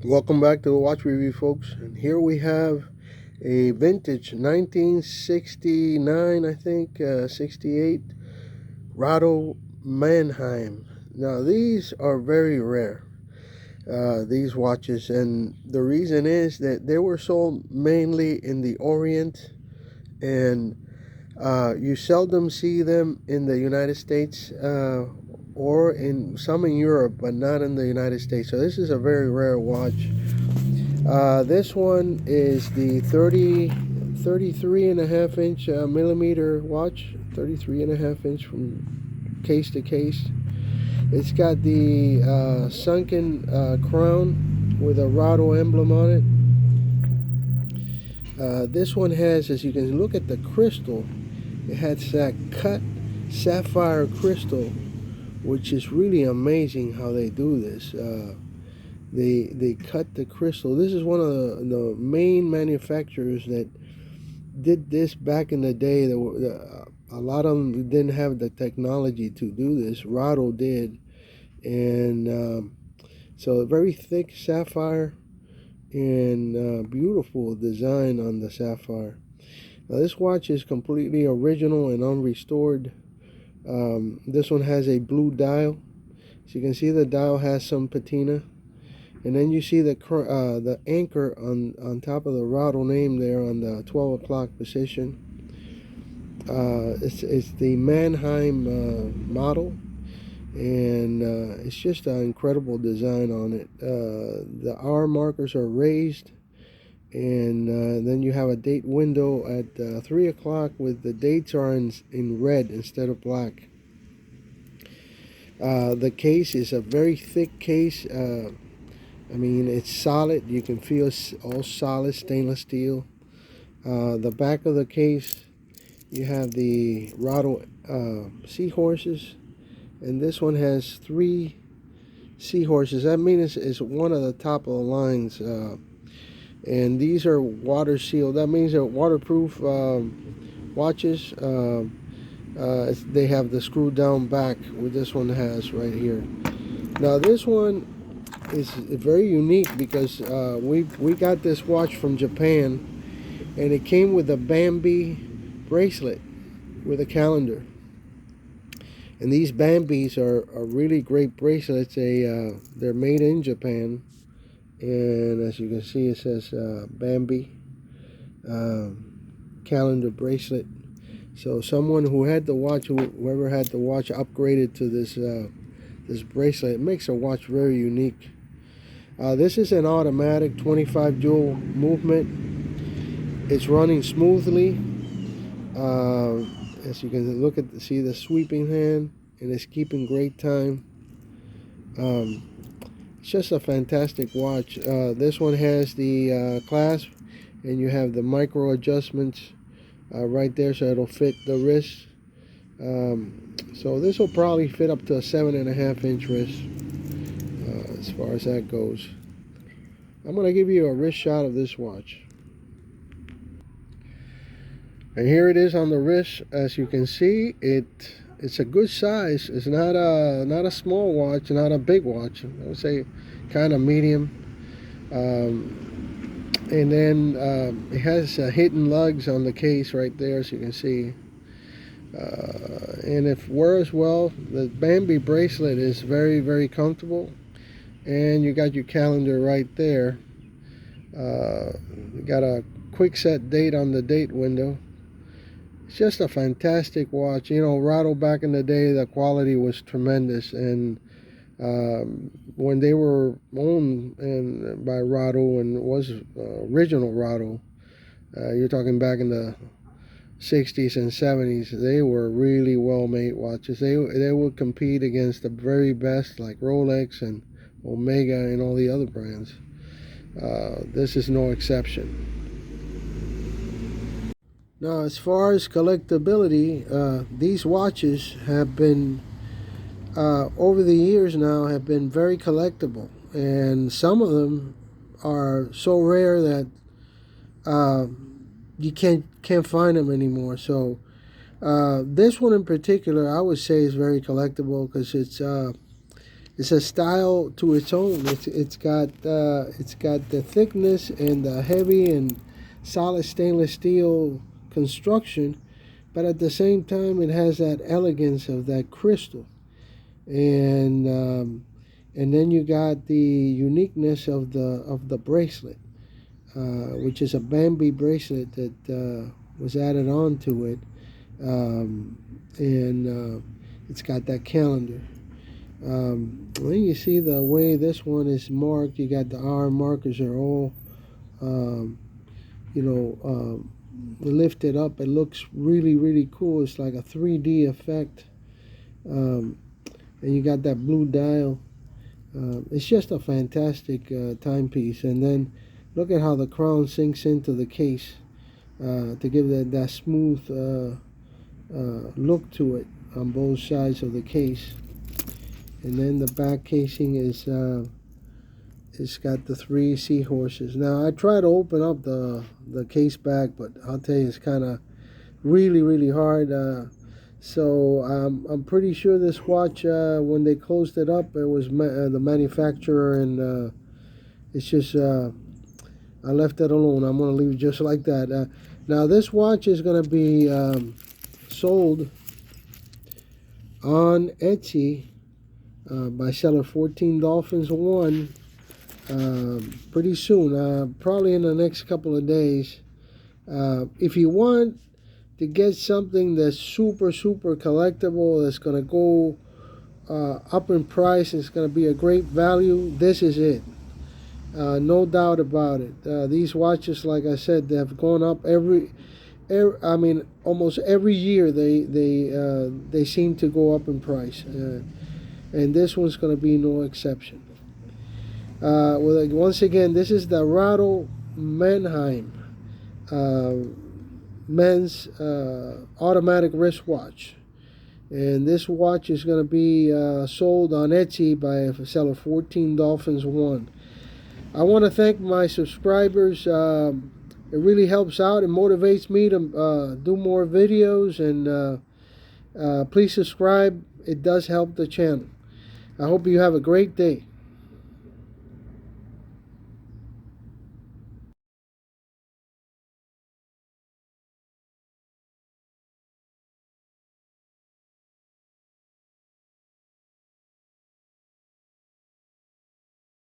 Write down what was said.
Welcome back to the Watch Review, folks. And here we have a vintage 1969, I think, 68 RADO Mannheim. Now, these are very rare, these watches, and the reason is that they were sold mainly in the Orient, and you seldom see them in the United States, or in some in Europe, but not in the United States. So this is a very rare watch. This one is the 33 and a half inch millimeter watch, 33 and a half inch from case to case. It's got the sunken crown with a RADO emblem on it. This one has, as you can look at the crystal, it has that cut sapphire crystal, which is really amazing how they do this. They cut the crystal. This is one of the main manufacturers that did this back in the day. A lot of them didn't have the technology to do this. RADO did, and so a very thick sapphire and beautiful design on the sapphire. Now this watch is completely original and unrestored. This one has a blue dial. So you can see the dial has some patina. And then you see the anchor on top of the RADO name there on the 12 o'clock position. It's the Mannheim model, and it's just an incredible design on it. The hour markers are raised, and then you have a date window at 3 o'clock with the dates are in red instead of black. The case is a very thick case. I mean, it's solid. You can feel all solid stainless steel. The back of the case, you have the RADO seahorses, and this one has 3 seahorses. That means it's one of the top of the lines, and these are water sealed. That means they're waterproof watches. They have the screw down back, what this one has right here. Now this one is very unique because we got this watch from Japan, and it came with a Bambi bracelet with a calendar. And these Bambis are really great bracelets. They're made in Japan, and as you can see, it says Bambi calendar bracelet. So someone who had the watch, whoever had the watch, upgraded to this bracelet. It makes a watch very unique. This is an automatic 25 jewel movement. It's running smoothly. As you can see the sweeping hand, and it's keeping great time. It's just a fantastic watch. This one has the clasp, and you have the micro adjustments right there, so it'll fit the wrist. So this will probably fit up to a 7.5 inch wrist. As far as that goes, I'm going to give you a wrist shot of this watch. And here it is on the wrist. As you can see, it's a good size. It's not a small watch, not a big watch. I would say kind of medium. And then it has hidden lugs on the case right there, as you can see. And if wears well, the Bambi bracelet is very, very comfortable. And you got your calendar right there. You got a quick set date on the date window. It's just a fantastic watch. You know, RADO back in the day, the quality was tremendous, and when they were owned by RADO and was original RADO, you're talking back in the 60s and 70s, they were really well-made watches. They would compete against the very best like Rolex and Omega and all the other brands. This is no exception. Now, as far as collectability, these watches have been over the years now have been very collectible, and some of them are so rare that you can't find them anymore. So this one in particular, I would say, is very collectible because it's a style to its own. It's got the thickness and the heavy and solid stainless steel construction, but at the same time it has that elegance of that crystal, and then you got the uniqueness of the bracelet, which is a Bambi bracelet that was added on to it, and it's got that calendar. When you see the way this one is marked, you got the iron markers are all, um, lifted up. It looks really, really cool. It's like a 3D effect. Um, and you got that blue dial. It's just a fantastic timepiece. And then look at how the crown sinks into the case to give that smooth look to it on both sides of the case. And then the back casing is it's got the 3 seahorses. Now I try to open up the case back, but I'll tell you it's kind of really, really hard. So I'm pretty sure this watch, when they closed it up, it was the manufacturer, and it's just I left it alone. I'm going to leave it just like that. Now this watch is going to be sold on Etsy by seller 14 Dolphins 1 pretty soon, probably in the next couple of days. If you want to get something that's super, super collectible, that's going to go up in price, it's going to be a great value, this is it. No doubt about it. These watches, like I said, they have gone up I mean, almost every year they seem to go up in price, and this one's going to be no exception. Well, once again, this is the RADO Mannheim men's automatic wristwatch, and this watch is going to be sold on Etsy by seller 14 Dolphins 1. I want to thank my subscribers. It really helps out and motivates me to do more videos, and please subscribe. It does help the channel. I hope you have a great day.